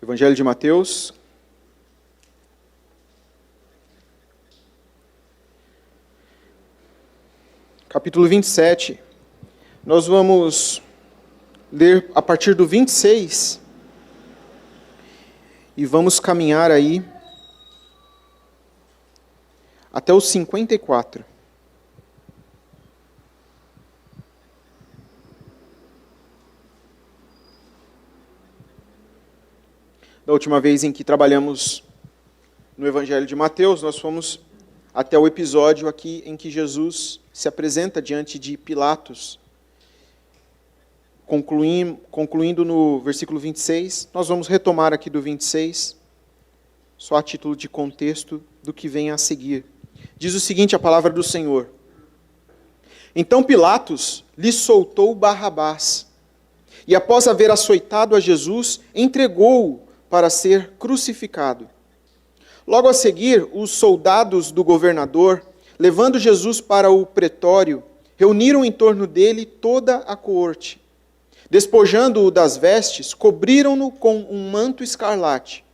Evangelho de Mateus, capítulo 27. Nós vamos ler a partir do 26 e vamos caminhar aí até os 54. Da última vez em que trabalhamos no Evangelho de Mateus, nós fomos até o episódio aqui em que Jesus se apresenta diante de Pilatos, concluindo no versículo 26. Nós vamos retomar aqui do 26, só a título de contexto do que vem a seguir. Diz o seguinte a palavra do Senhor: Então Pilatos lhe soltou Barrabás, e após haver açoitado a Jesus, entregou-o para ser crucificado. Logo a seguir, os soldados do governador, levando Jesus para o pretório, reuniram em torno dele toda a coorte. Despojando-o das vestes, cobriram-no com um manto escarlate.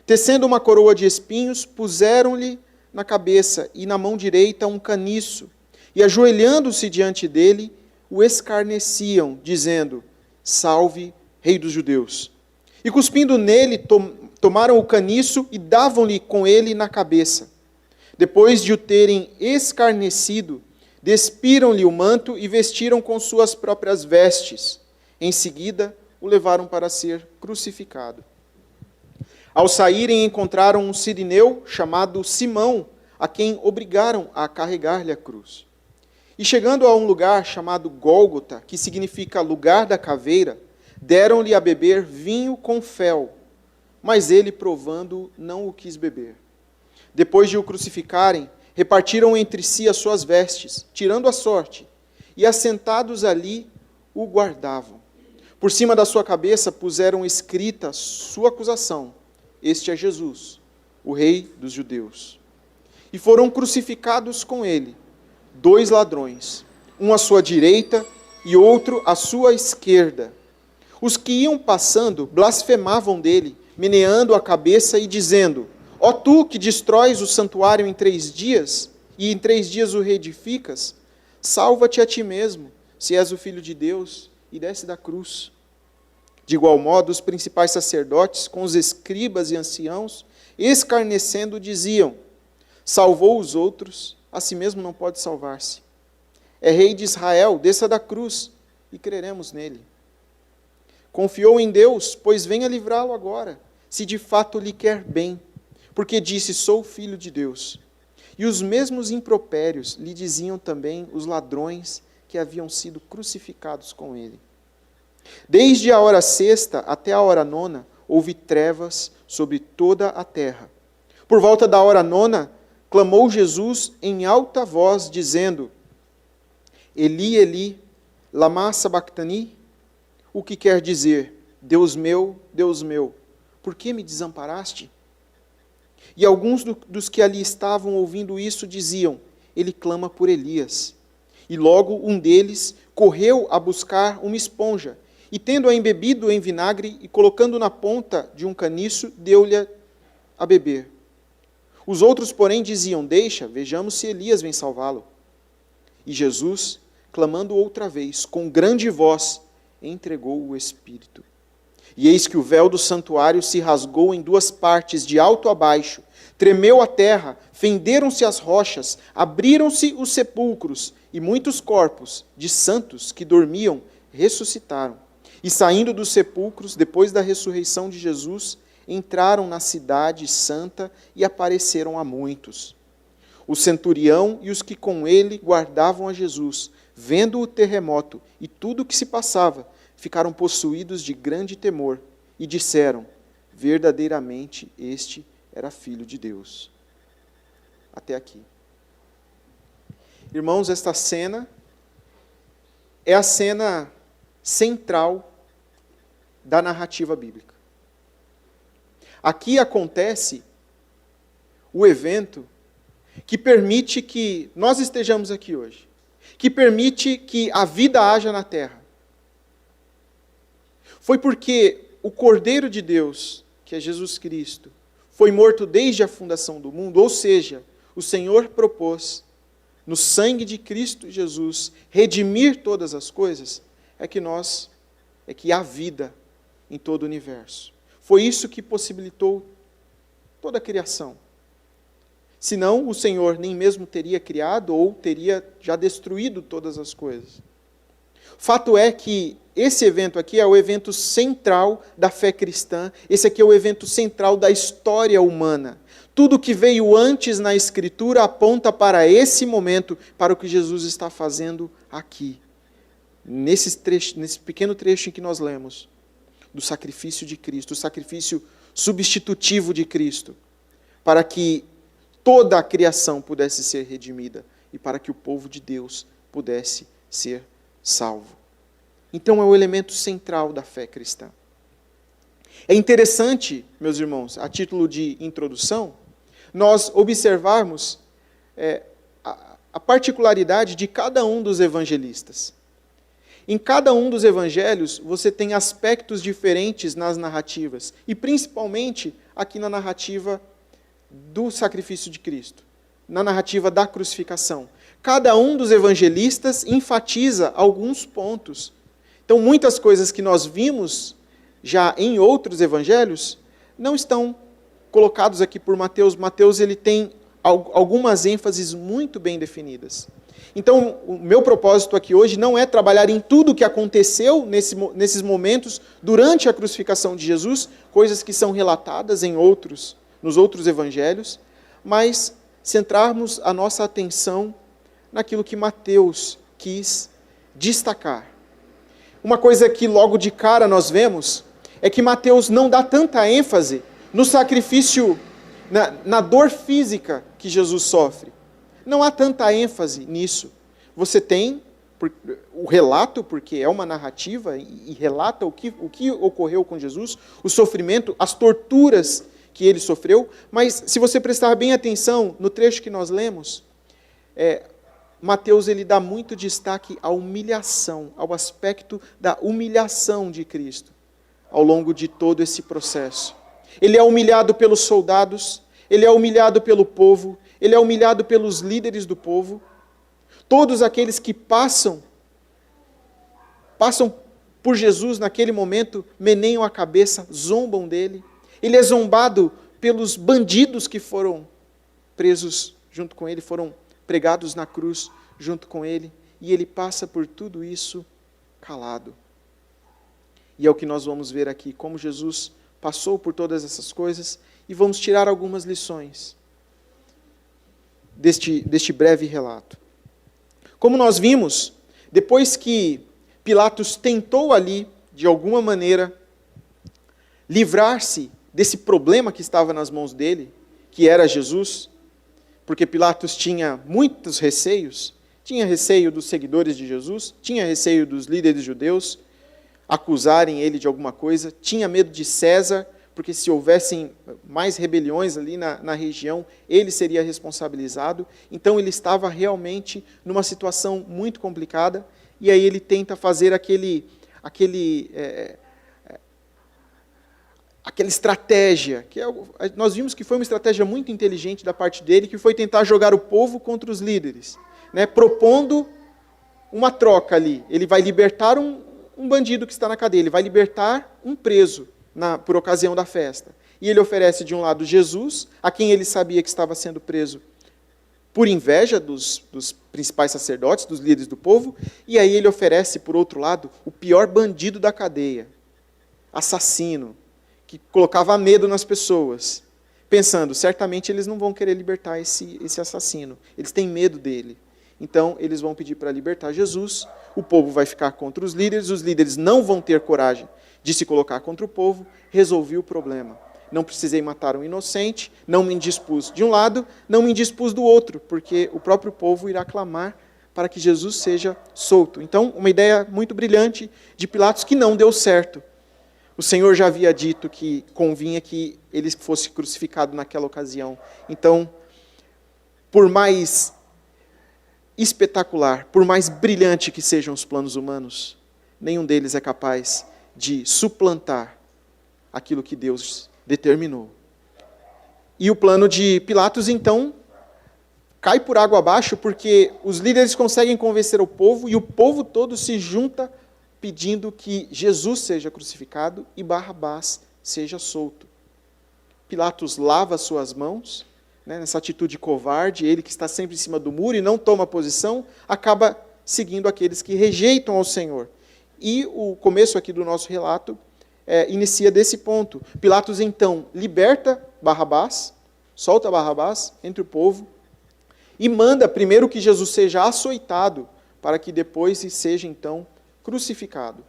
Tecendo uma coroa de espinhos, puseram-lhe na cabeça e na mão direita um caniço, e ajoelhando-se diante dele, o escarneciam, dizendo: Salve, Rei dos Judeus! E cuspindo nele, tomaram o caniço e davam-lhe com ele na cabeça. Depois de o terem escarnecido, despiram-lhe o manto e vestiram com suas próprias vestes. Em seguida, o levaram para ser crucificado. Ao saírem, encontraram um sirineu chamado Simão, a quem obrigaram a carregar-lhe a cruz. E chegando a um lugar chamado Gólgota, que significa lugar da caveira, deram-lhe a beber vinho com fel, mas ele, provando, não o quis beber. Depois de o crucificarem, repartiram entre si as suas vestes, tirando a sorte, e assentados ali o guardavam. Por cima da sua cabeça puseram escrita sua acusação: Este é Jesus, o Rei dos Judeus. E foram crucificados com ele 2 ladrões, um à sua direita e outro à sua esquerda. Os que iam passando blasfemavam dele, meneando a cabeça e dizendo: Ó tu que destróis o santuário em 3 dias, e em 3 dias o reedificas, salva-te a ti mesmo, se és o Filho de Deus, e desce da cruz. De igual modo, os principais sacerdotes, com os escribas e anciãos, escarnecendo, diziam: Salvou os outros, a si mesmo não pode salvar-se. É Rei de Israel, desça da cruz, e creremos nele. Confiou em Deus, pois venha livrá-lo agora, se de fato lhe quer bem, porque disse: Sou filho de Deus. E os mesmos impropérios lhe diziam também os ladrões que haviam sido crucificados com ele. Desde a hora 6ª até a hora 9ª, houve trevas sobre toda a terra. Por volta da hora 9ª, clamou Jesus em alta voz, dizendo: Eli, Eli, lama sabachthani? O que quer dizer: Deus meu, por que me desamparaste? E alguns dos que ali estavam ouvindo isso diziam: Ele clama por Elias. E logo um deles correu a buscar uma esponja, e tendo-a embebido em vinagre e colocando na ponta de um caniço, deu-lhe a beber. Os outros, porém, diziam: Deixa, vejamos se Elias vem salvá-lo. E Jesus, clamando outra vez, com grande voz, entregou o Espírito. E eis que o véu do santuário se rasgou em 2 partes, de alto a baixo, tremeu a terra, fenderam-se as rochas, abriram-se os sepulcros, e muitos corpos de santos que dormiam ressuscitaram. E saindo dos sepulcros, depois da ressurreição de Jesus, entraram na cidade santa e apareceram a muitos. O centurião e os que com ele guardavam a Jesus, vendo o terremoto e tudo o que se passava, ficaram possuídos de grande temor e disseram: Verdadeiramente este era Filho de Deus. Até aqui. Irmãos, esta cena é a cena central da narrativa bíblica. Aqui acontece o evento que permite que nós estejamos aqui hoje, que permite que a vida haja na terra. Foi porque o Cordeiro de Deus, que é Jesus Cristo, foi morto desde a fundação do mundo, ou seja, o Senhor propôs, no sangue de Cristo Jesus, redimir todas as coisas, é que há vida em todo o universo. Foi isso que possibilitou toda a criação. Senão, o Senhor nem mesmo teria criado ou teria já destruído todas as coisas. Fato é que esse evento aqui é o evento central da fé cristã, esse aqui é o evento central da história humana. Tudo que veio antes na Escritura aponta para esse momento, para o que Jesus está fazendo aqui. Nesse pequeno trecho em que nós lemos, do sacrifício de Cristo, o sacrifício substitutivo de Cristo, para que toda a criação pudesse ser redimida e para que o povo de Deus pudesse ser salvo. Então é o elemento central da fé cristã. É interessante, meus irmãos, a título de introdução, nós observarmos a particularidade de cada um dos evangelistas. Em cada um dos evangelhos, você tem aspectos diferentes nas narrativas, e principalmente aqui na narrativa do sacrifício de Cristo, na narrativa da crucificação. Cada um dos evangelistas enfatiza alguns pontos. Então, muitas coisas que nós vimos já em outros evangelhos não estão colocados aqui por Mateus. Mateus ele tem algumas ênfases muito bem definidas. Então, o meu propósito aqui hoje não é trabalhar em tudo o que aconteceu nesses momentos durante a crucificação de Jesus, coisas que são relatadas nos outros evangelhos, mas centrarmos a nossa atenção naquilo que Mateus quis destacar. Uma coisa que logo de cara nós vemos é que Mateus não dá tanta ênfase no sacrifício, na dor física que Jesus sofre. Não há tanta ênfase nisso. Você tem o relato, porque é uma narrativa e relata o que ocorreu com Jesus, o sofrimento, as torturas que ele sofreu, mas se você prestar bem atenção no trecho que nós lemos, Mateus ele dá muito destaque à humilhação, ao aspecto da humilhação de Cristo, ao longo de todo esse processo. Ele é humilhado pelos soldados, ele é humilhado pelo povo, ele é humilhado pelos líderes do povo. Todos aqueles que passam por Jesus naquele momento, meneiam a cabeça, zombam dele. Ele é zombado pelos bandidos que foram presos junto com ele, foram pregados na cruz junto com ele, e ele passa por tudo isso calado. E é o que nós vamos ver aqui, como Jesus passou por todas essas coisas, e vamos tirar algumas lições deste breve relato. Como nós vimos, depois que Pilatos tentou ali, de alguma maneira, livrar-se desse problema que estava nas mãos dele, que era Jesus, porque Pilatos tinha muitos receios, tinha receio dos seguidores de Jesus, tinha receio dos líderes judeus acusarem ele de alguma coisa, tinha medo de César, porque se houvessem mais rebeliões ali na região, ele seria responsabilizado. Então ele estava realmente numa situação muito complicada, e aí ele tenta fazer aquela estratégia, nós vimos que foi uma estratégia muito inteligente da parte dele, que foi tentar jogar o povo contra os líderes, propondo uma troca ali. Ele vai libertar um bandido que está na cadeia, ele vai libertar um preso por ocasião da festa. E ele oferece de um lado Jesus, a quem ele sabia que estava sendo preso por inveja dos principais sacerdotes, dos líderes do povo, e aí ele oferece, por outro lado, o pior bandido da cadeia, assassino, que colocava medo nas pessoas, pensando, certamente eles não vão querer libertar esse assassino, eles têm medo dele. Então, eles vão pedir para libertar Jesus, o povo vai ficar contra os líderes não vão ter coragem de se colocar contra o povo, resolvi o problema. Não precisei matar um inocente, não me indispus de um lado, não me indispus do outro, porque o próprio povo irá clamar para que Jesus seja solto. Então, uma ideia muito brilhante de Pilatos que não deu certo. O Senhor já havia dito que convinha que ele fosse crucificado naquela ocasião. Então, por mais espetacular, por mais brilhante que sejam os planos humanos, nenhum deles é capaz de suplantar aquilo que Deus determinou. E o plano de Pilatos, então, cai por água abaixo, porque os líderes conseguem convencer o povo, e o povo todo se junta pedindo que Jesus seja crucificado e Barrabás seja solto. Pilatos lava suas mãos, nessa atitude covarde, ele que está sempre em cima do muro e não toma posição, acaba seguindo aqueles que rejeitam ao Senhor. E o começo aqui do nosso relato inicia desse ponto. Pilatos, então, liberta Barrabás, solta Barrabás entre o povo, e manda primeiro que Jesus seja açoitado, para que depois seja, então, crucificado.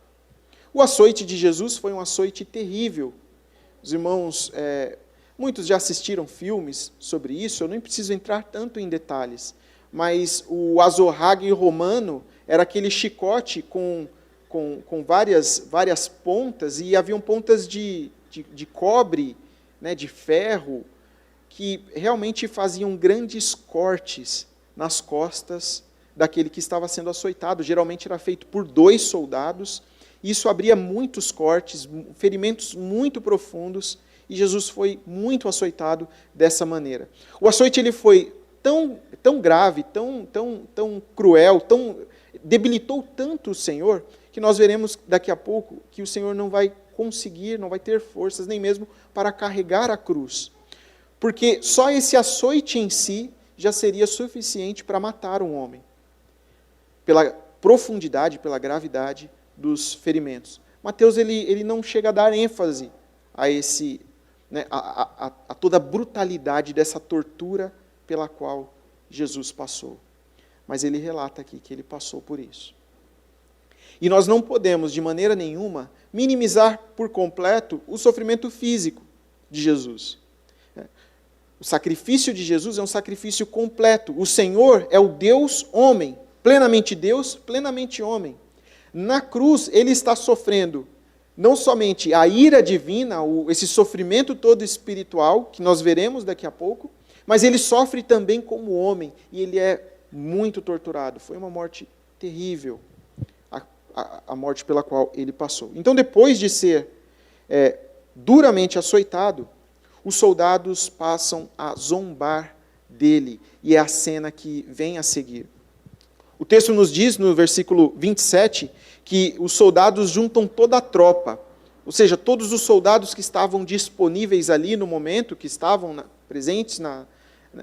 O açoite de Jesus foi um açoite terrível. Os irmãos, muitos já assistiram filmes sobre isso, eu nem preciso entrar tanto em detalhes, mas o azorrague romano era aquele chicote com várias pontas, e haviam pontas de cobre, de ferro, que realmente faziam grandes cortes nas costas daquele que estava sendo açoitado. Geralmente era feito por 2 soldados, e isso abria muitos cortes, ferimentos muito profundos, e Jesus foi muito açoitado dessa maneira. O açoite ele foi tão grave, tão cruel, debilitou tanto o Senhor, que nós veremos daqui a pouco que o Senhor não vai conseguir, não vai ter forças nem mesmo para carregar a cruz. Porque só esse açoite em si já seria suficiente para matar um homem, pela profundidade, pela gravidade dos ferimentos. Mateus ele não chega a dar ênfase a a toda a brutalidade dessa tortura pela qual Jesus passou. Mas ele relata aqui que ele passou por isso. E nós não podemos, de maneira nenhuma, minimizar por completo o sofrimento físico de Jesus. O sacrifício de Jesus é um sacrifício completo. O Senhor é o Deus homem, plenamente Deus, plenamente homem. Na cruz, ele está sofrendo não somente a ira divina, esse sofrimento todo espiritual, que nós veremos daqui a pouco, mas ele sofre também como homem, e ele é muito torturado. Foi uma morte terrível, a morte pela qual ele passou. Então, depois de ser duramente açoitado, os soldados passam a zombar dele, e é a cena que vem a seguir. O texto nos diz, no versículo 27, que os soldados juntam toda a tropa, ou seja, todos os soldados que estavam disponíveis ali no momento, que estavam presentes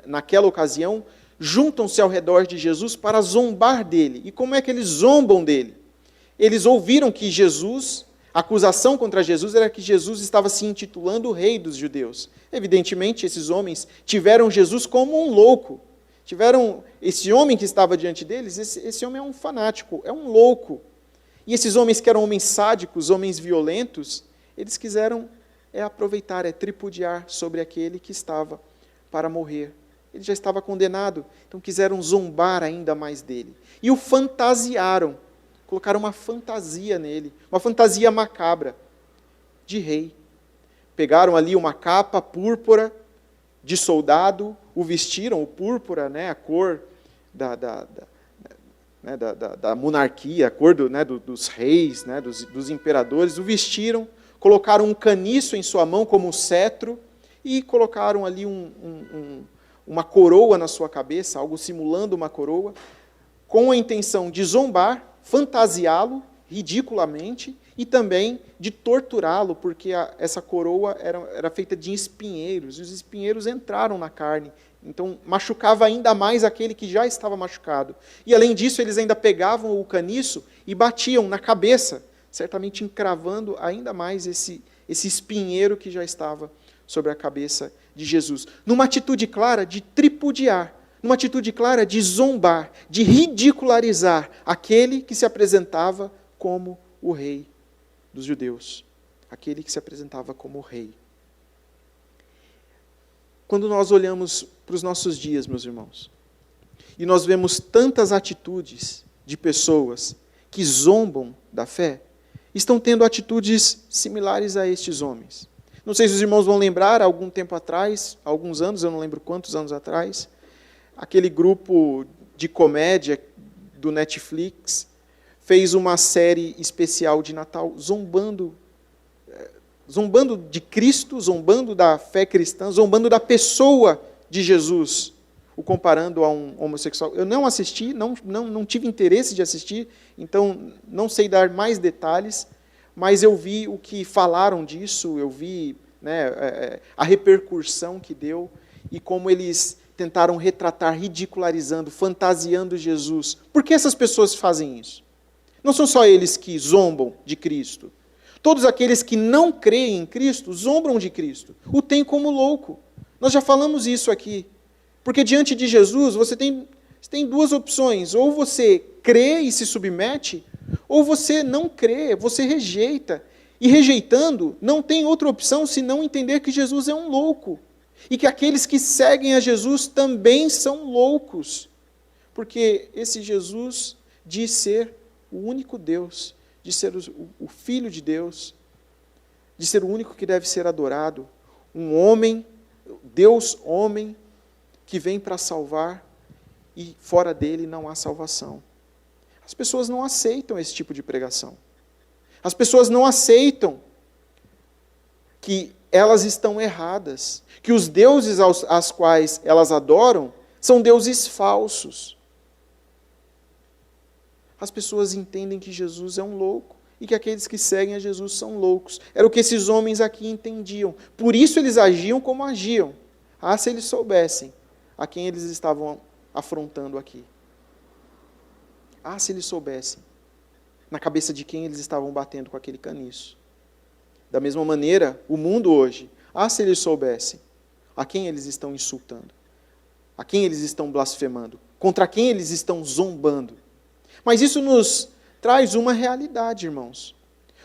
naquela ocasião, juntam-se ao redor de Jesus para zombar dele. E como é que eles zombam dele? Eles ouviram que a acusação contra Jesus era que Jesus estava se intitulando o rei dos judeus. Evidentemente, esses homens tiveram Jesus como um louco. Esse homem que estava diante deles, esse homem é um fanático, é um louco. E esses homens que eram homens sádicos, homens violentos, eles quiseram aproveitar, tripudiar sobre aquele que estava para morrer. Ele já estava condenado, então quiseram zombar ainda mais dele. E o fantasiaram, colocaram uma fantasia nele, uma fantasia macabra de rei. Pegaram ali uma capa púrpura de soldado, o vestiram, o púrpura, a cor da monarquia, a cor dos reis, dos imperadores, o vestiram, colocaram um caniço em sua mão como cetro, e colocaram ali uma coroa na sua cabeça, algo simulando uma coroa, com a intenção de zombar, fantasiá-lo ridiculamente, e também de torturá-lo, porque essa coroa era feita de espinheiros, e os espinheiros entraram na carne, então machucava ainda mais aquele que já estava machucado. E além disso, eles ainda pegavam o caniço e batiam na cabeça, certamente encravando ainda mais esse espinheiro que já estava sobre a cabeça de Jesus. Numa atitude clara de tripudiar, numa atitude clara de zombar, de ridicularizar aquele que se apresentava como o rei dos judeus, aquele que se apresentava como rei. Quando nós olhamos para os nossos dias, meus irmãos, e nós vemos tantas atitudes de pessoas que zombam da fé, estão tendo atitudes similares a estes homens. Não sei se os irmãos vão lembrar, há algum tempo atrás, há alguns anos, eu não lembro quantos anos atrás, aquele grupo de comédia do Netflix fez uma série especial de Natal zombando zombando de Cristo, zombando da fé cristã, zombando da pessoa de Jesus, o comparando a um homossexual. Eu não assisti, não tive interesse de assistir, então não sei dar mais detalhes, mas eu vi o que falaram disso, eu vi, né, a repercussão que deu e como eles tentaram retratar, ridicularizando, fantasiando Jesus. Por que essas pessoas fazem isso? Não são só eles que zombam de Cristo. Todos aqueles que não creem em Cristo zombam de Cristo, o têm como louco. Nós já falamos isso aqui. Porque diante de Jesus você tem duas opções. Ou você crê e se submete, ou você não crê, você rejeita. E rejeitando, não tem outra opção senão entender que Jesus é um louco. E que aqueles que seguem a Jesus também são loucos. Porque esse Jesus diz ser o único Deus, de ser o Filho de Deus, de ser o único que deve ser adorado, um homem, Deus homem, que vem para salvar e fora dele não há salvação. As pessoas não aceitam esse tipo de pregação. As pessoas não aceitam que elas estão erradas, que os deuses aos quais elas adoram são deuses falsos. As pessoas entendem que Jesus é um louco e que aqueles que seguem a Jesus são loucos. Era o que esses homens aqui entendiam. Por isso eles agiam como agiam. Ah, se eles soubessem a quem eles estavam afrontando aqui. Ah, se eles soubessem na cabeça de quem eles estavam batendo com aquele caniço. Da mesma maneira, o mundo hoje, ah, se eles soubessem a quem eles estão insultando, a quem eles estão blasfemando, contra quem eles estão zombando. Mas isso nos traz uma realidade, irmãos.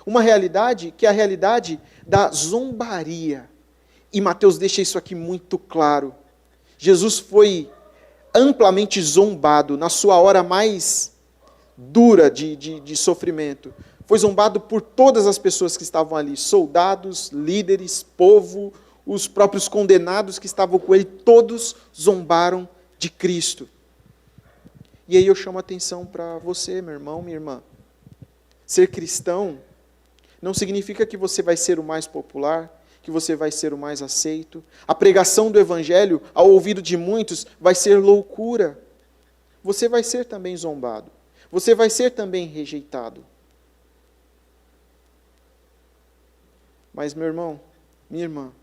Uma realidade que é a realidade da zombaria. E Mateus deixa isso aqui muito claro. Jesus foi amplamente zombado na sua hora mais dura de sofrimento. Foi zombado por todas as pessoas que estavam ali, soldados, líderes, povo, os próprios condenados que estavam com ele, todos zombaram de Cristo. E aí eu chamo a atenção para você, meu irmão, minha irmã. Ser cristão não significa que você vai ser o mais popular, que você vai ser o mais aceito. A pregação do Evangelho, ao ouvido de muitos, vai ser loucura. Você vai ser também zombado. Você vai ser também rejeitado. Mas, meu irmão, minha irmã,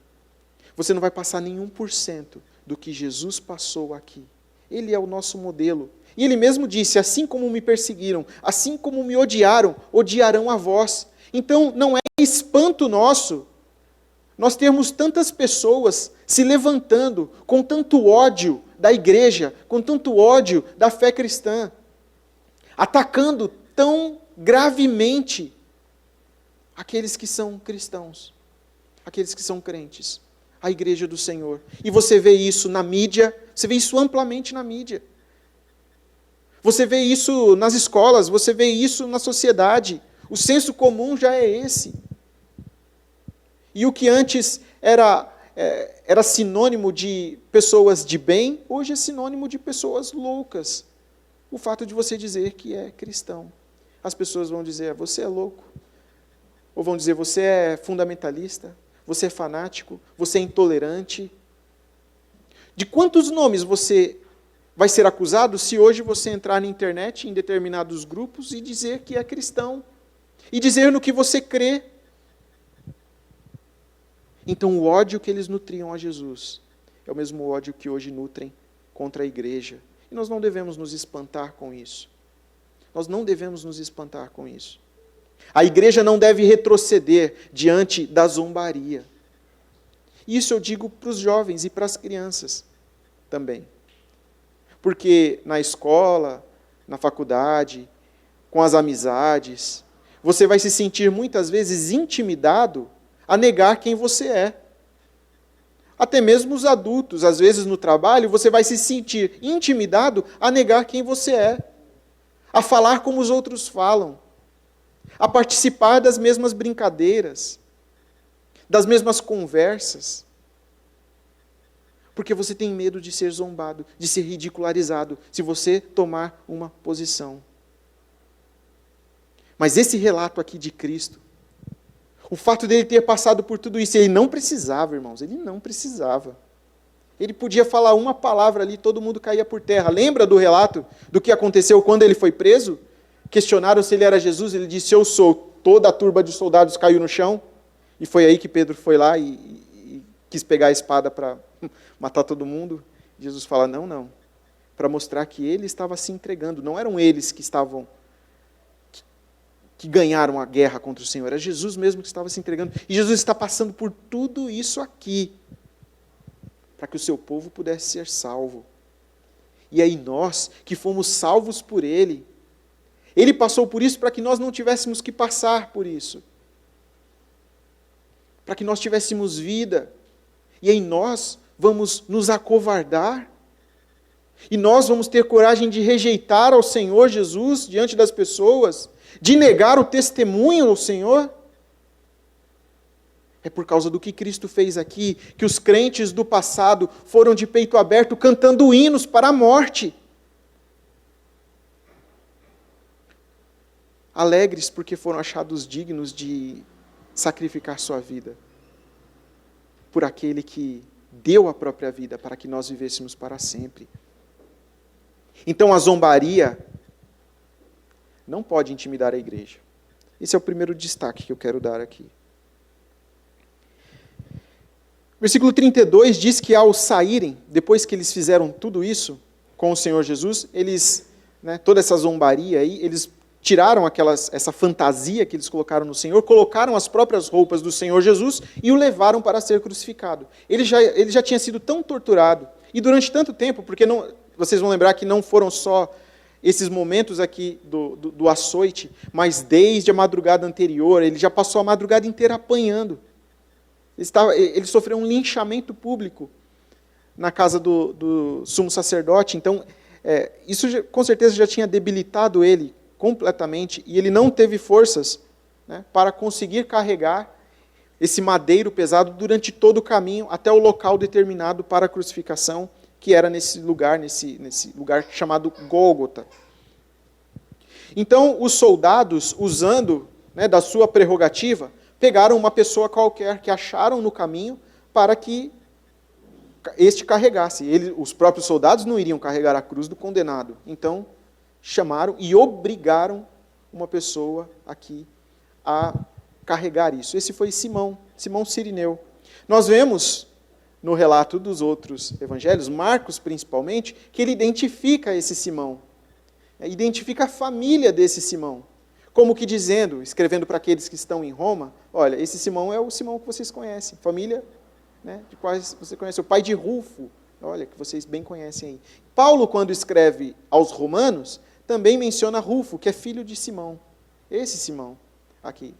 você não vai passar nenhum por cento do que Jesus passou aqui. Ele é o nosso modelo. E ele mesmo disse, assim como me perseguiram, assim como me odiaram, odiarão a vós. Então, não é espanto nosso nós termos tantas pessoas se levantando com tanto ódio da igreja, com tanto ódio da fé cristã, atacando tão gravemente aqueles que são cristãos, aqueles que são crentes, a igreja do Senhor. E você vê isso na mídia, você vê isso amplamente na mídia. Você vê isso nas escolas, você vê isso na sociedade. O senso comum já é esse. E o que antes era sinônimo de pessoas de bem, hoje é sinônimo de pessoas loucas. O fato de você dizer que é cristão. As pessoas vão dizer, você é louco. Ou vão dizer, você é fundamentalista, você é fanático, você é intolerante. De quantos nomes você vai ser acusado se hoje você entrar na internet, em determinados grupos, e dizer que é cristão? E dizer no que você crê. Então o ódio que eles nutriam a Jesus é o mesmo ódio que hoje nutrem contra a igreja. E nós não devemos nos espantar com isso. Nós não devemos nos espantar com isso. A igreja não deve retroceder diante da zombaria. Isso eu digo para os jovens e para as crianças também. Porque na escola, na faculdade, com as amizades, você vai se sentir muitas vezes intimidado a negar quem você é. Até mesmo os adultos, às vezes no trabalho, você vai se sentir intimidado a negar quem você é, a falar como os outros falam, a participar das mesmas brincadeiras, das mesmas conversas, porque você tem medo de ser zombado, de ser ridicularizado, se você tomar uma posição. Mas esse relato aqui de Cristo, O fato dele ter passado por tudo isso, ele não precisava, irmãos, ele não precisava. Ele podia falar uma palavra ali, todo mundo caía por terra. Lembra do relato do que aconteceu quando ele foi preso? Questionaram se ele era Jesus, ele disse, eu sou. Toda a turba de soldados caiu no chão. E foi aí que Pedro foi lá e quis pegar a espada para matar todo mundo. Jesus fala, não. Para mostrar que ele estava se entregando. Não eram eles que ganharam a guerra contra o Senhor. Era Jesus mesmo que estava se entregando. E Jesus está passando por tudo isso aqui, para que o seu povo pudesse ser salvo. E aí nós, que fomos salvos por Ele, Ele passou por isso para que nós não tivéssemos que passar por isso. Para que nós tivéssemos vida. E aí nós vamos nos acovardar. E nós vamos ter coragem de rejeitar ao Senhor Jesus diante das pessoas, de negar o testemunho ao Senhor. É por causa do que Cristo fez aqui, que os crentes do passado foram de peito aberto cantando hinos para a morte. Alegres porque foram achados dignos de sacrificar sua vida por aquele que deu a própria vida para que nós vivêssemos para sempre. Então a zombaria não pode intimidar a igreja. Esse é o primeiro destaque que eu quero dar aqui. Versículo 32 diz que ao saírem, depois que eles fizeram tudo isso com o Senhor Jesus, eles, toda essa zombaria aí, eles tiraram essa fantasia que eles colocaram no Senhor, colocaram as próprias roupas do Senhor Jesus e o levaram para ser crucificado. Ele já tinha sido tão torturado, e durante tanto tempo, porque vocês vão lembrar que não foram só esses momentos aqui do açoite, mas desde a madrugada anterior, ele já passou a madrugada inteira apanhando. Ele sofreu um linchamento público na casa do sumo sacerdote. Então, isso com certeza já tinha debilitado ele completamente, e ele não teve forças para conseguir carregar esse madeiro pesado durante todo o caminho até o local determinado para a crucificação, que era nesse lugar chamado Gólgota. Então, os soldados, usando da sua prerrogativa, pegaram uma pessoa qualquer que acharam no caminho para que este carregasse. Os próprios soldados não iriam carregar a cruz do condenado. Então, chamaram e obrigaram uma pessoa aqui a carregar isso. Esse foi Simão Cirineu. Nós vemos no relato dos outros evangelhos, Marcos principalmente, que ele identifica esse Simão. Identifica a família desse Simão. Como que dizendo, escrevendo para aqueles que estão em Roma, olha, esse Simão é o Simão que vocês conhecem, família de quais você conhece, o pai de Rufo, olha, que vocês bem conhecem aí. Paulo, quando escreve aos romanos, também menciona Rufo, que é filho de Simão, esse Simão aqui.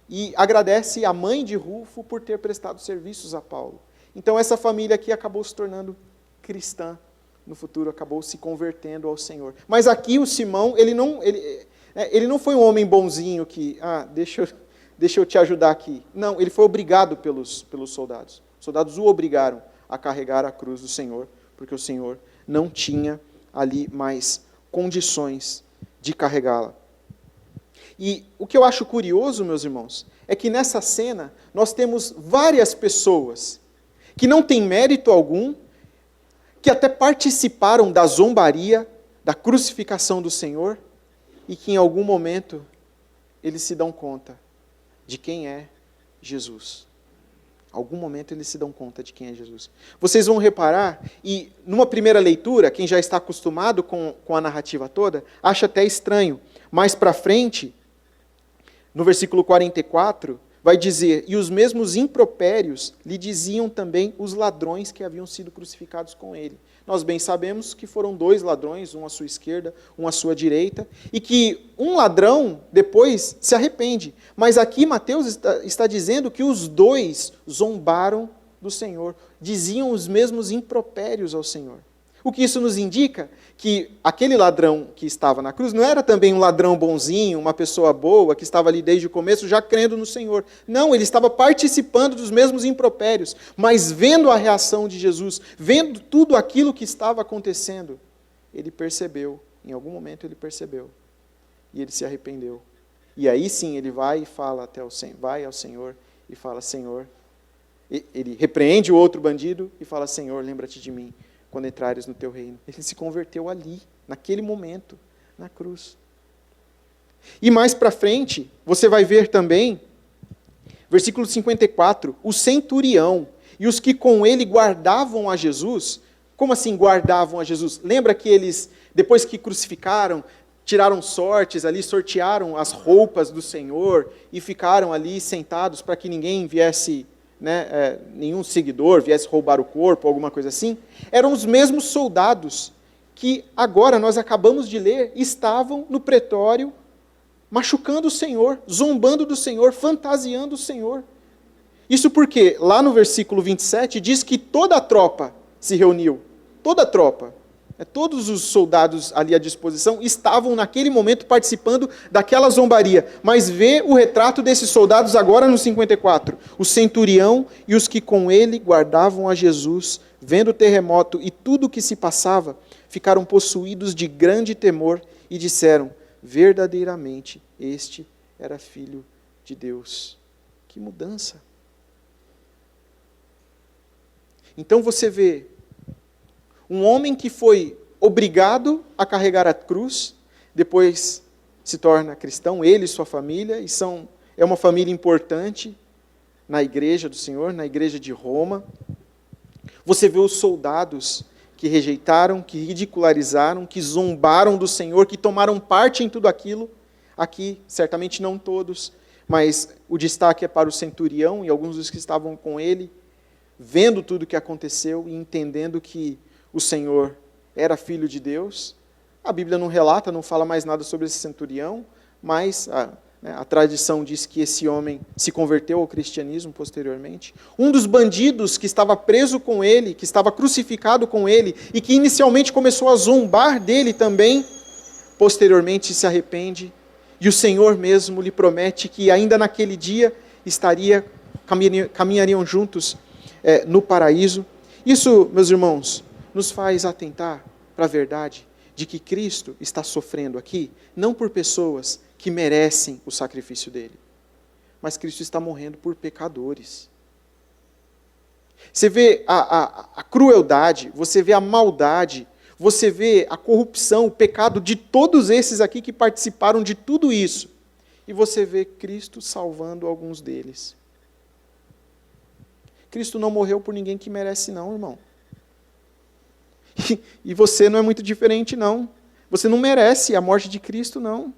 E agradece a mãe de Rufo por ter prestado serviços a Paulo. Então essa família aqui acabou se tornando cristã, no futuro acabou se convertendo ao Senhor. Mas aqui o Simão, ele não foi um homem bonzinho que, deixa eu te ajudar aqui. Não, ele foi obrigado pelos soldados. Os soldados o obrigaram a carregar a cruz do Senhor, porque o Senhor não tinha ali mais condições de carregá-la. E o que eu acho curioso, meus irmãos, é que nessa cena nós temos várias pessoas que não têm mérito algum, que até participaram da zombaria, da crucificação do Senhor, e que em algum momento eles se dão conta de quem é Jesus. Em algum momento eles se dão conta de quem é Jesus. Vocês vão reparar, e numa primeira leitura, quem já está acostumado com a narrativa toda, acha até estranho. Mais para frente, no versículo 44, vai dizer, e os mesmos impropérios lhe diziam também os ladrões que haviam sido crucificados com ele. Nós bem sabemos que foram 2 ladrões, um à sua esquerda, um à sua direita, e que um ladrão depois se arrepende. Mas aqui Mateus está dizendo que os 2 zombaram do Senhor, diziam os mesmos impropérios ao Senhor. O que isso nos indica? Que aquele ladrão que estava na cruz não era também um ladrão bonzinho, uma pessoa boa, que estava ali desde o começo já crendo no Senhor. Não, ele estava participando dos mesmos impropérios, mas vendo a reação de Jesus, vendo tudo aquilo que estava acontecendo, ele percebeu, em algum momento ele percebeu, e ele se arrependeu. E aí sim ele vai e fala vai ao Senhor e fala, Senhor, ele repreende o outro bandido e fala, Senhor, lembra-te de mim quando entrares no teu reino. Ele se converteu ali, naquele momento, na cruz. E mais para frente, você vai ver também, versículo 54, o centurião e os que com ele guardavam a Jesus. Como assim guardavam a Jesus? Lembra que eles, depois que crucificaram, tiraram sortes ali, sortearam as roupas do Senhor e ficaram ali sentados para que ninguém viesse, nenhum seguidor viesse roubar o corpo, alguma coisa assim? Eram os mesmos soldados que agora nós acabamos de ler, estavam no pretório machucando o Senhor, zombando do Senhor, fantasiando o Senhor. Isso porque lá no versículo 27 diz que toda a tropa se reuniu, toda a tropa, todos os soldados ali à disposição estavam naquele momento participando daquela zombaria. Mas vê o retrato desses soldados agora no 54. O centurião e os que com ele guardavam a Jesus, vendo o terremoto e tudo o que se passava, ficaram possuídos de grande temor e disseram, verdadeiramente, este era filho de Deus. Que mudança! Então você vê um homem que foi obrigado a carregar a cruz, depois se torna cristão, ele e sua família, e é uma família importante na igreja do Senhor, na igreja de Roma. Você vê os soldados que rejeitaram, que ridicularizaram, que zombaram do Senhor, que tomaram parte em tudo aquilo. Aqui, certamente não todos, mas o destaque é para o centurião e alguns dos que estavam com ele, vendo tudo o que aconteceu e entendendo que o Senhor era filho de Deus. A Bíblia não relata, não fala mais nada sobre esse centurião, mas a tradição diz que esse homem se converteu ao cristianismo posteriormente. Um dos bandidos que estava preso com ele, que estava crucificado com ele, e que inicialmente começou a zombar dele também, posteriormente se arrepende, e o Senhor mesmo lhe promete que ainda naquele dia caminhariam juntos no paraíso. Isso, meus irmãos, nos faz atentar para a verdade de que Cristo está sofrendo aqui, não por pessoas que merecem o sacrifício dele, mas Cristo está morrendo por pecadores. Você vê a crueldade, você vê a maldade, você vê a corrupção, o pecado de todos esses aqui que participaram de tudo isso, e você vê Cristo salvando alguns deles. Cristo não morreu por ninguém que merece não, irmão. E você não é muito diferente, não. Você não merece a morte de Cristo, não.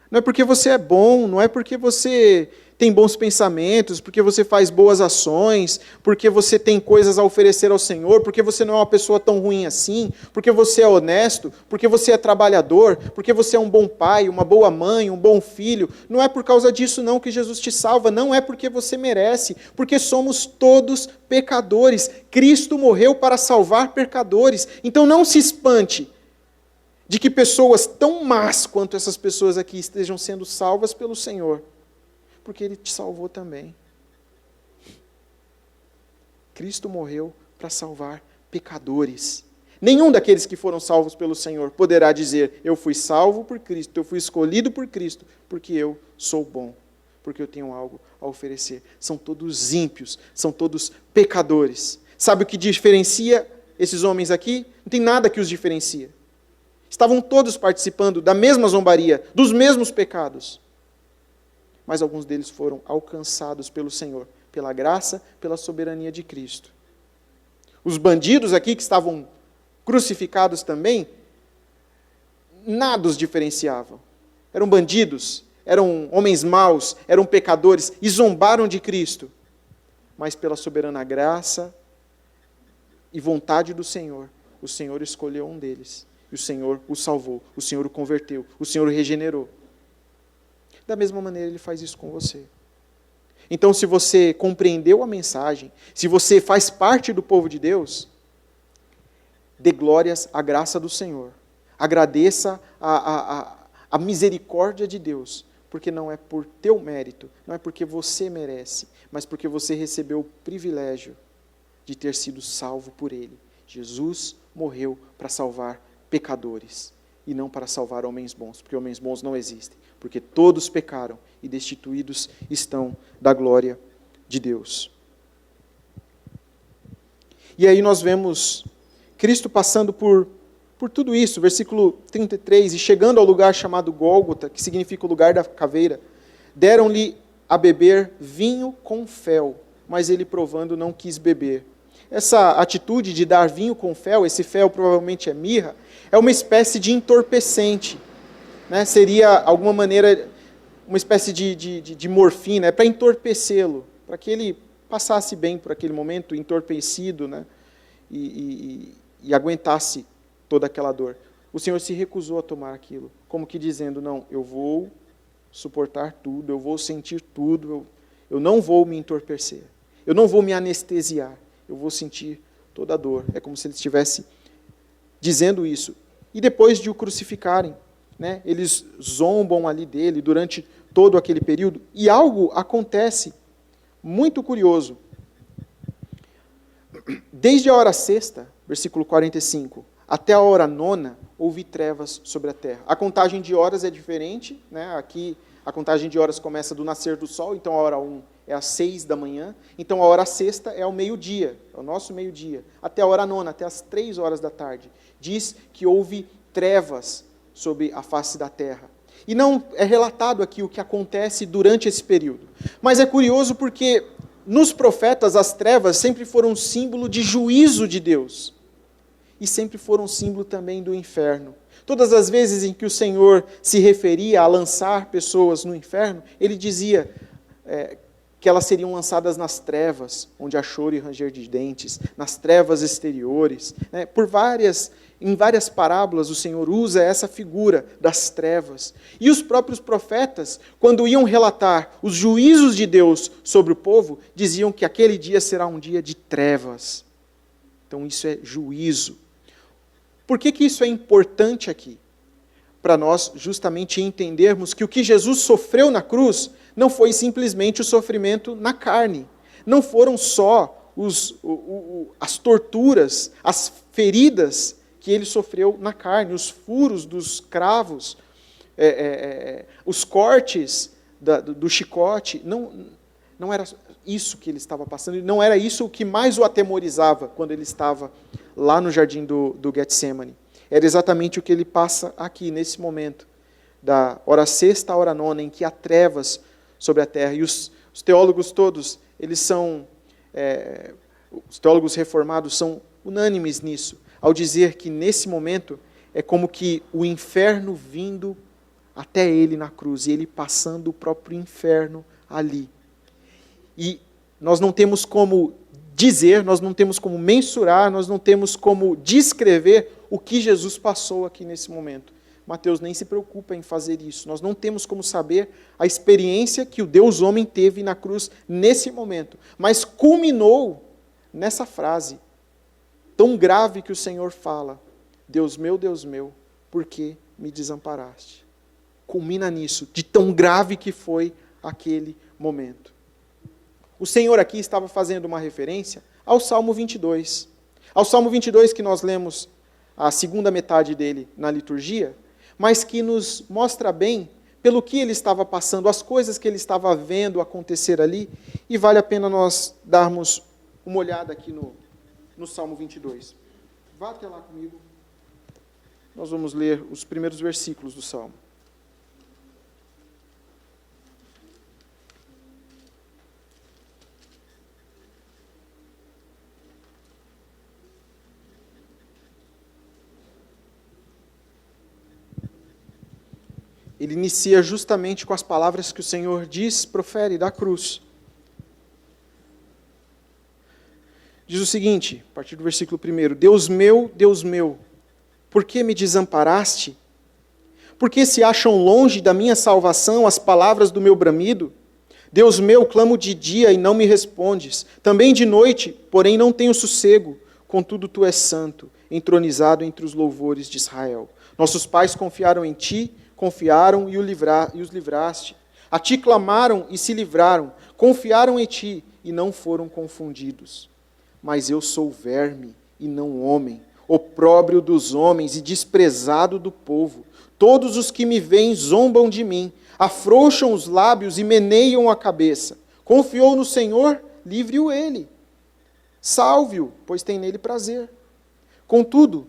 Não é porque você é bom, não é porque você tem bons pensamentos, porque você faz boas ações, porque você tem coisas a oferecer ao Senhor, porque você não é uma pessoa tão ruim assim, porque você é honesto, porque você é trabalhador, porque você é um bom pai, uma boa mãe, um bom filho. Não é por causa disso não que Jesus te salva, não é porque você merece, porque somos todos pecadores. Cristo morreu para salvar pecadores. Então não se espante de que pessoas tão más quanto essas pessoas aqui estejam sendo salvas pelo Senhor, porque Ele te salvou também. Cristo morreu para salvar pecadores. Nenhum daqueles que foram salvos pelo Senhor poderá dizer, eu fui salvo por Cristo, eu fui escolhido por Cristo, porque eu sou bom, porque eu tenho algo a oferecer. São todos ímpios, são todos pecadores. Sabe o que diferencia esses homens aqui? Não tem nada que os diferencia. Estavam todos participando da mesma zombaria, dos mesmos pecados. Mas alguns deles foram alcançados pelo Senhor, pela graça, pela soberania de Cristo. Os bandidos aqui que estavam crucificados também, nada os diferenciavam. Eram bandidos, eram homens maus, eram pecadores e zombaram de Cristo. Mas pela soberana graça e vontade do Senhor, o Senhor escolheu um deles. E o Senhor o salvou, o Senhor o converteu, o Senhor o regenerou. Da mesma maneira, Ele faz isso com você. Então, se você compreendeu a mensagem, se você faz parte do povo de Deus, dê glórias à graça do Senhor. Agradeça a misericórdia de Deus, porque não é por teu mérito, não é porque você merece, mas porque você recebeu o privilégio de ter sido salvo por Ele. Jesus morreu para salvar pecadores. e não para salvar homens bons, porque homens bons não existem, porque todos pecaram e destituídos estão da glória de Deus. E aí nós vemos Cristo passando por tudo isso, versículo 33, e chegando ao lugar chamado Gólgota, que significa o lugar da caveira, deram-lhe a beber vinho com fel, mas ele provando não quis beber. Essa atitude de dar vinho com fel, esse fel provavelmente é mirra, é uma espécie de entorpecente, né? Seria, alguma maneira, uma espécie de morfina, para entorpecê-lo, para que ele passasse bem por aquele momento, entorpecido, né? E aguentasse toda aquela dor. O Senhor se recusou a tomar aquilo, como que dizendo, não, eu vou suportar tudo, eu vou sentir tudo, eu não vou me entorpecer, eu não vou me anestesiar, eu vou sentir toda a dor. É como se ele estivesse dizendo isso. E depois de o crucificarem, né, eles zombam ali dele durante todo aquele período, e algo acontece muito curioso. Desde a hora sexta, versículo 45, até a hora nona, houve trevas sobre a terra. A contagem de horas é diferente, né? Aqui a contagem de horas começa do nascer do sol, então a hora 1 é às 6 da manhã, então a hora sexta é ao meio-dia, é o nosso meio-dia, até a hora nona, até as 3 horas da tarde. Diz que houve trevas sobre a face da terra. E não é relatado aqui o que acontece durante esse período. Mas é curioso porque nos profetas as trevas sempre foram símbolo de juízo de Deus. E sempre foram símbolo também do inferno. Todas as vezes em que o Senhor se referia a lançar pessoas no inferno, ele dizia que elas seriam lançadas nas trevas, onde há choro e ranger de dentes, nas trevas exteriores. Né? Em várias parábolas o Senhor usa essa figura das trevas. E os próprios profetas, quando iam relatar os juízos de Deus sobre o povo, diziam que aquele dia será um dia de trevas. Então isso é juízo. Por que isso é importante aqui? Para nós justamente entendermos que o que Jesus sofreu na cruz não foi simplesmente o sofrimento na carne. Não foram só as torturas, as feridas que ele sofreu na carne, os furos dos cravos, os cortes do chicote. Não era isso que ele estava passando, não era isso o que mais o atemorizava quando ele estava lá no jardim do Getsemane. Era exatamente o que ele passa aqui, nesse momento, da hora sexta à hora nona, em que há trevas sobre a terra. E os teólogos todos, os teólogos reformados são unânimes nisso, ao dizer que nesse momento é como que o inferno vindo até ele na cruz, e ele passando o próprio inferno ali. E nós não temos como dizer, nós não temos como mensurar, nós não temos como descrever o que Jesus passou aqui nesse momento. Mateus nem se preocupa em fazer isso. Nós não temos como saber a experiência que o Deus homem teve na cruz nesse momento. Mas culminou nessa frase tão grave que o Senhor fala: Deus meu, por que me desamparaste? Culmina nisso, de tão grave que foi aquele momento. O Senhor aqui estava fazendo uma referência ao Salmo 22. Ao Salmo 22 que nós lemos a segunda metade dele na liturgia, mas que nos mostra bem pelo que ele estava passando, as coisas que ele estava vendo acontecer ali, e vale a pena nós darmos uma olhada aqui no Salmo 22. Vá até lá comigo. Nós vamos ler os primeiros versículos do Salmo. Ele inicia justamente com as palavras que o Senhor profere da cruz. Diz o seguinte, a partir do versículo 1: Deus meu, por que me desamparaste? Por que se acham longe da minha salvação as palavras do meu bramido? Deus meu, clamo de dia e não me respondes, também de noite, porém não tenho sossego. Contudo tu és santo, entronizado entre os louvores de Israel. Nossos pais confiaram em ti, confiaram e os livraste. A ti clamaram e se livraram, confiaram em ti e não foram confundidos. Mas eu sou verme e não homem, opróbrio dos homens e desprezado do povo. Todos os que me veem zombam de mim, afrouxam os lábios e meneiam a cabeça. Confiou no Senhor, livre-o ele. Salve-o, pois tem nele prazer. Contudo,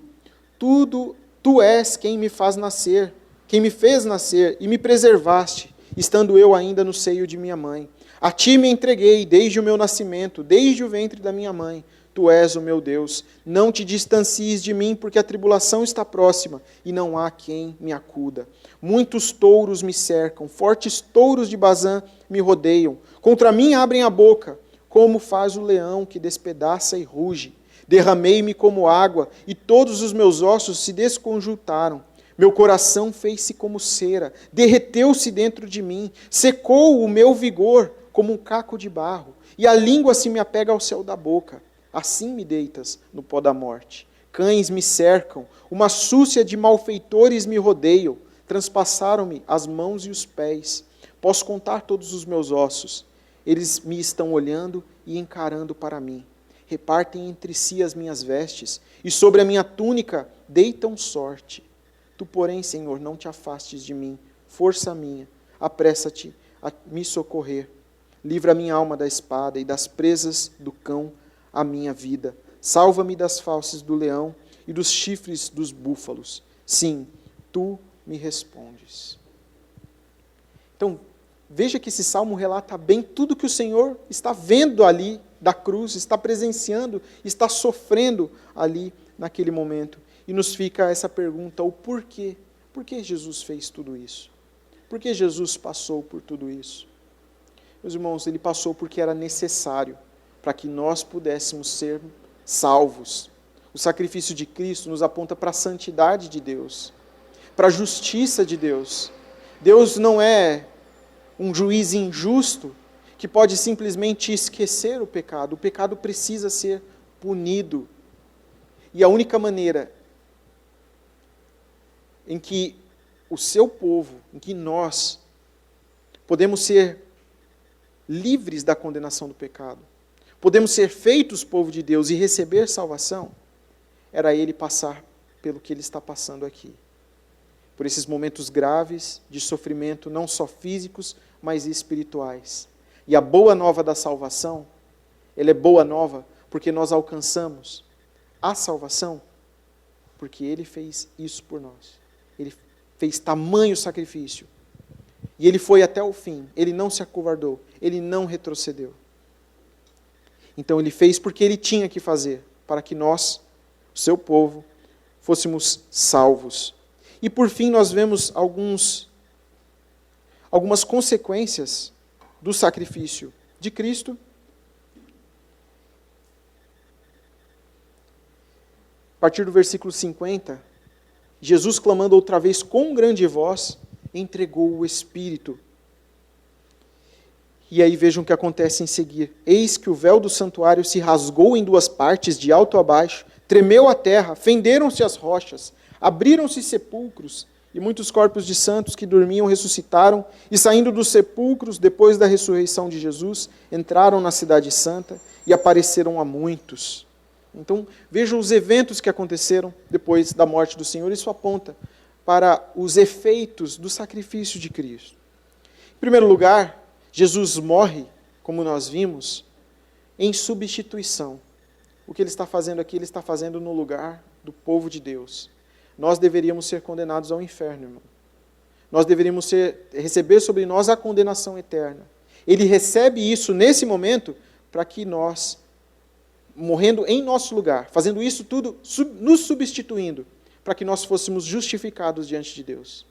tu és quem me faz nascer, quem me fez nascer e me preservaste, estando eu ainda no seio de minha mãe. A ti me entreguei desde o meu nascimento, desde o ventre da minha mãe. Tu és o meu Deus. Não te distancies de mim, porque a tribulação está próxima, e não há quem me acuda. Muitos touros me cercam, fortes touros de Bazã me rodeiam. Contra mim abrem a boca, como faz o leão que despedaça e ruge. Derramei-me como água, e todos os meus ossos se desconjuntaram. Meu coração fez-se como cera, derreteu-se dentro de mim, secou o meu vigor como um caco de barro, e a língua se me apega ao céu da boca. Assim me deitas no pó da morte. Cães me cercam, uma súcia de malfeitores me rodeiam, transpassaram-me as mãos e os pés. Posso contar todos os meus ossos. Eles me estão olhando e encarando para mim. Repartem entre si as minhas vestes, e sobre a minha túnica deitam sorte. Tu, porém, Senhor, não te afastes de mim, força minha, apressa-te a me socorrer. Livra a minha alma da espada e das presas do cão a minha vida. Salva-me das fauces do leão e dos chifres dos búfalos. Sim, tu me respondes. Então, veja que esse salmo relata bem tudo que o Senhor está vendo ali da cruz, está presenciando, está sofrendo ali naquele momento. E nos fica essa pergunta, o porquê? Por que Jesus fez tudo isso? Por que Jesus passou por tudo isso? Meus irmãos, ele passou porque era necessário para que nós pudéssemos ser salvos. O sacrifício de Cristo nos aponta para a santidade de Deus, para a justiça de Deus. Deus não é um juiz injusto que pode simplesmente esquecer o pecado. O pecado precisa ser punido. E a única maneira em que o seu povo, em que nós podemos ser livres da condenação do pecado, podemos ser feitos povo de Deus e receber salvação, era ele passar pelo que ele está passando aqui. Por esses momentos graves de sofrimento, não só físicos, mas espirituais. E a boa nova da salvação, ela é boa nova porque nós alcançamos a salvação, porque ele fez isso por nós. Ele fez tamanho sacrifício. E ele foi até o fim. Ele não se acovardou. Ele não retrocedeu. Então ele fez porque ele tinha que fazer, para que nós, o seu povo, fôssemos salvos. E por fim nós vemos algumas consequências do sacrifício de Cristo. A partir do versículo 50, Jesus, clamando outra vez com grande voz, entregou o Espírito. E aí vejam o que acontece em seguida. Eis que o véu do santuário se rasgou em duas partes, de alto a baixo, tremeu a terra, fenderam-se as rochas, abriram-se sepulcros, e muitos corpos de santos que dormiam ressuscitaram, e saindo dos sepulcros, depois da ressurreição de Jesus, entraram na cidade santa e apareceram a muitos. Então, vejam os eventos que aconteceram depois da morte do Senhor. Isso aponta para os efeitos do sacrifício de Cristo. Em primeiro lugar, Jesus morre, como nós vimos, em substituição. O que ele está fazendo aqui, ele está fazendo no lugar do povo de Deus. Nós deveríamos ser condenados ao inferno, irmão. Nós deveríamos receber sobre nós a condenação eterna. Ele recebe isso nesse momento para que nós, morrendo em nosso lugar, fazendo isso tudo, nos substituindo, para que nós fôssemos justificados diante de Deus.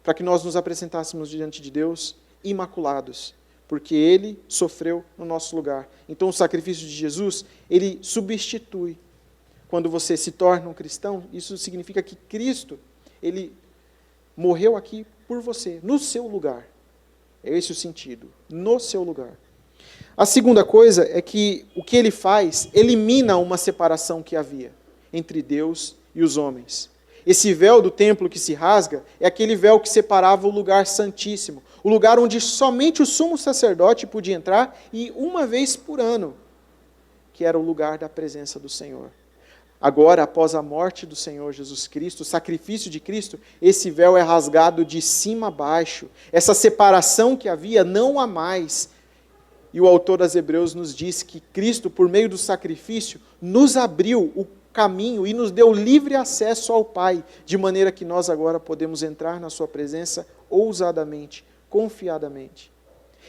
Para que nós nos apresentássemos diante de Deus imaculados, porque ele sofreu no nosso lugar. Então o sacrifício de Jesus, ele substitui. Quando você se torna um cristão, isso significa que Cristo, ele morreu aqui por você, no seu lugar. É esse o sentido, no seu lugar. A segunda coisa é que o que ele faz elimina uma separação que havia entre Deus e os homens. Esse véu do templo que se rasga é aquele véu que separava o lugar santíssimo, o lugar onde somente o sumo sacerdote podia entrar, e uma vez por ano, que era o lugar da presença do Senhor. Agora, após a morte do Senhor Jesus Cristo, o sacrifício de Cristo, esse véu é rasgado de cima a baixo. Essa separação que havia não há mais. E o autor das Hebreus nos diz que Cristo, por meio do sacrifício, nos abriu o caminho e nos deu livre acesso ao Pai, de maneira que nós agora podemos entrar na sua presença ousadamente, confiadamente.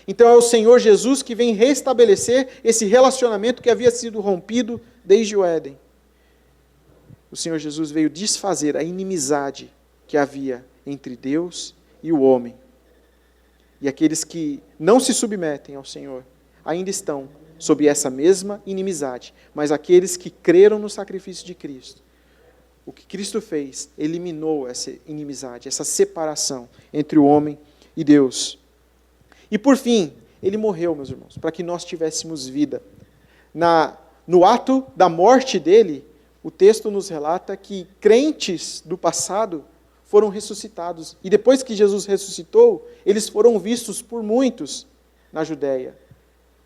Então é o Senhor Jesus que vem restabelecer esse relacionamento que havia sido rompido desde o Éden. O Senhor Jesus veio desfazer a inimizade que havia entre Deus e o homem. E aqueles que não se submetem ao Senhor ainda estão sob essa mesma inimizade. Mas aqueles que creram no sacrifício de Cristo, o que Cristo fez, eliminou essa inimizade, essa separação entre o homem e Deus. E por fim, Ele morreu, meus irmãos, para que nós tivéssemos vida. No ato da morte dele, o texto nos relata que crentes do passado foram ressuscitados. E depois que Jesus ressuscitou, eles foram vistos por muitos na Judéia.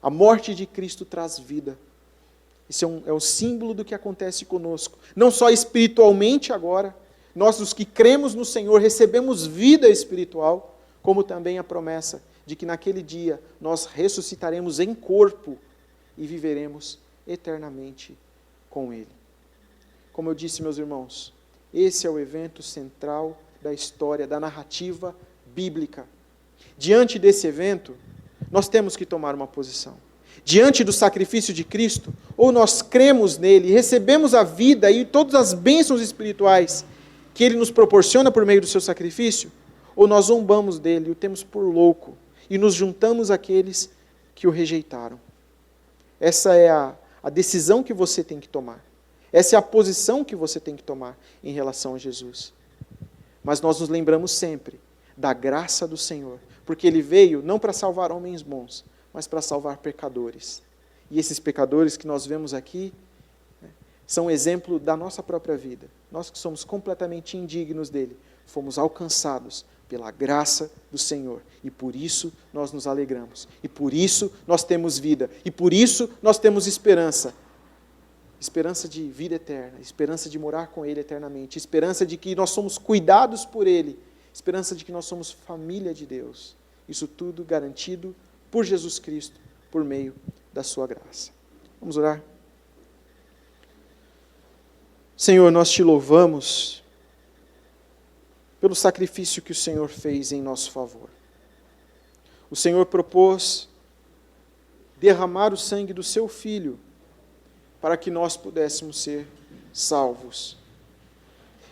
A morte de Cristo traz vida. Isso é um símbolo do que acontece conosco. Não só espiritualmente agora, nós os que cremos no Senhor recebemos vida espiritual, como também a promessa de que naquele dia nós ressuscitaremos em corpo e viveremos eternamente com Ele. Como eu disse, meus irmãos, esse é o evento central da história, da narrativa bíblica. Diante desse evento, nós temos que tomar uma posição. Diante do sacrifício de Cristo, ou nós cremos nele, recebemos a vida e todas as bênçãos espirituais que Ele nos proporciona por meio do seu sacrifício, ou nós zombamos dele, o temos por louco, e nos juntamos àqueles que o rejeitaram. Essa é a decisão que você tem que tomar. Essa é a posição que você tem que tomar em relação a Jesus. Mas nós nos lembramos sempre da graça do Senhor, porque Ele veio não para salvar homens bons, mas para salvar pecadores. E esses pecadores que nós vemos aqui são exemplo da nossa própria vida. Nós que somos completamente indignos dele, fomos alcançados pela graça do Senhor. E por isso nós nos alegramos. E por isso nós temos vida. E por isso nós temos esperança. Esperança de vida eterna, esperança de morar com Ele eternamente, esperança de que nós somos cuidados por Ele, esperança de que nós somos família de Deus. Isso tudo garantido por Jesus Cristo, por meio da sua graça. Vamos orar? Senhor, nós te louvamos pelo sacrifício que o Senhor fez em nosso favor. O Senhor propôs derramar o sangue do seu Filho para que nós pudéssemos ser salvos.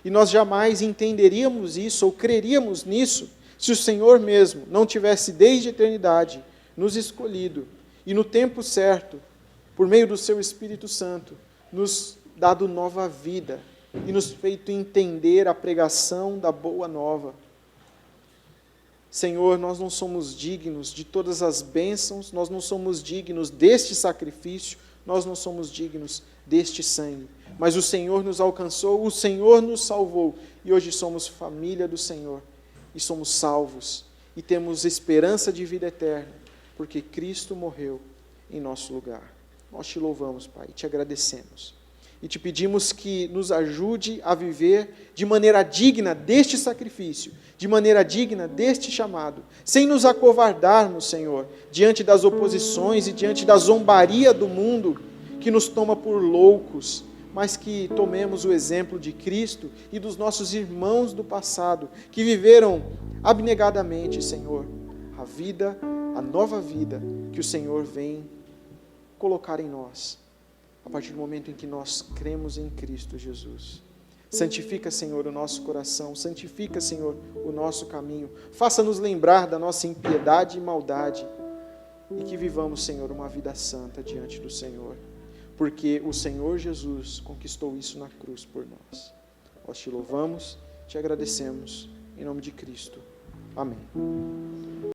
E nós jamais entenderíamos isso ou creríamos nisso se o Senhor mesmo não tivesse desde a eternidade nos escolhido e no tempo certo, por meio do seu Espírito Santo, nos dado nova vida e nos feito entender a pregação da boa nova. Senhor, nós não somos dignos de todas as bênçãos, nós não somos dignos deste sacrifício, nós não somos dignos deste sangue, mas o Senhor nos alcançou, o Senhor nos salvou, e hoje somos família do Senhor, e somos salvos, e temos esperança de vida eterna, porque Cristo morreu em nosso lugar. Nós te louvamos, Pai, e te agradecemos, e te pedimos que nos ajude a viver de maneira digna deste sacrifício, de maneira digna deste chamado, sem nos acovardarmos, Senhor, diante das oposições e diante da zombaria do mundo que nos toma por loucos, mas que tomemos o exemplo de Cristo e dos nossos irmãos do passado, que viveram abnegadamente, Senhor, a vida, a nova vida que o Senhor vem colocar em nós, a partir do momento em que nós cremos em Cristo Jesus. Santifica, Senhor, o nosso coração, santifica, Senhor, o nosso caminho, faça-nos lembrar da nossa impiedade e maldade, e que vivamos, Senhor, uma vida santa diante do Senhor, porque o Senhor Jesus conquistou isso na cruz por nós. Nós te louvamos, te agradecemos, em nome de Cristo. Amém.